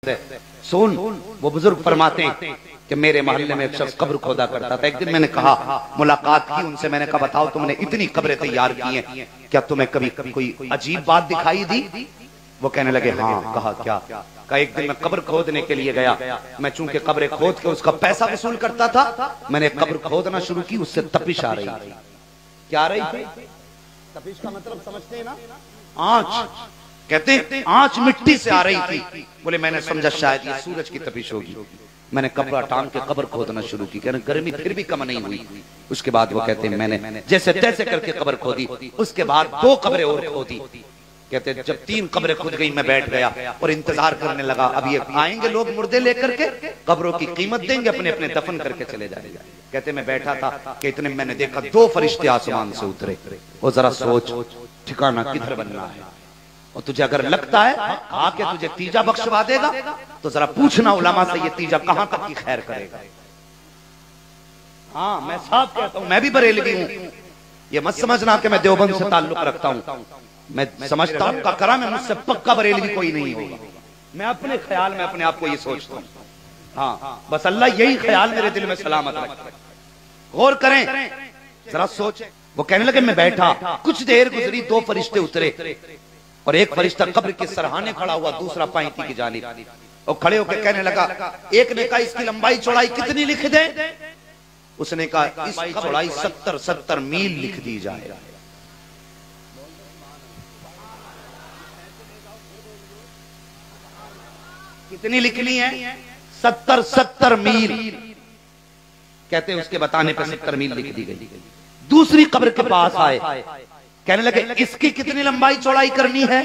है। सुन, वो बुजुर्ग फरमाते हैं कि मेरे मोहल्ले में एक शख्स कब्र खोदा करता था। एक दिन मैंने कहा, मुलाकात की उनसे, मैंने कहा बताओ तुमने इतनी कब्रें तैयार की हैं, क्या तुम्हें कभी कोई अजीब बात दिखाई दी? वो कहने लगे हाँ। कहा क्या? कहा एक दिन मैं कब्र खोदने के लिए गया, मैं चूंकि कब्रें खोद के उसका पैसा वसूल करता था, मैंने कब्र खोदना शुरू की, उससे तपिश आ रही थी। क्या आ रही थी? तपिश का मतलब समझते हैं ना? आंच। कहते हैं आंच मिट्टी से आ रही थी। बोले मैंने समझा शायद ये सूरज की तपिश होगी। मैंने कपड़ा टांग के कब्र खोदना शुरू की, कहने गर्मी फिर भी कम नहीं हुई। उसके बाद वो कहते हैं मैंने जैसे तैसे करके कब्र खोदी, उसके बाद 2 कब्रें और खोदी। कहते जब 3 कब्रें खुद गई, मैं बैठ गया और इंतजार करने लगा, अब ये आएंगे लोग मुर्दे लेकर के, कब्रों की कीमत देंगे, अपने अपने दफन करके चले जाएंगे। कहते मैं बैठा था कि इतने मैंने देखा 2 फरिश्ते आसमान से उतरे। वो जरा सोच, ठिकाना किधर बनना है, और तुझे अगर लगता है आके तुझे तीजा बख्शवा देगा तो जरा पूछना उलमा से, ये तीजा कहां तक की खैर करेगा। हाँ, मैं साफ कहता हूं, मैं भी बरेलवी हूं। ये मत समझना कि मैं देवबंद से ताल्लुक रखता हूं। मैं समझता हूं ककरा में मुझसे पक्का बरेलवी कोई नहीं होगा। मैं अपने ख्याल में अपने आप को ये सोचता हूं। हाँ, बस अल्लाह यही ख्याल मेरे दिल में सलामत रखे। गौर करें, जरा सोचें। वो कहने लगे मैं बैठा, कुछ देर गुजरी, 2 फरिश्ते उतरे और एक फरिश्ता कब्र के सरहाने खड़ा हुआ, दूसरा पाइती की जानिब, और खड़े होकर कहने लगा, एक ने कहा इसकी लंबाई चौड़ाई कितनी लिख दे? उसने कहा इसकी चौड़ाई 70 मील लिख दी जाए। कितनी लिखनी है? 70 मील। कहते हैं उसके बताने पर 70 मील लिख दी गई। दूसरी कब्र के पास आए, कहने लगे इसकी कितनी लंबाई चौड़ाई करनी है?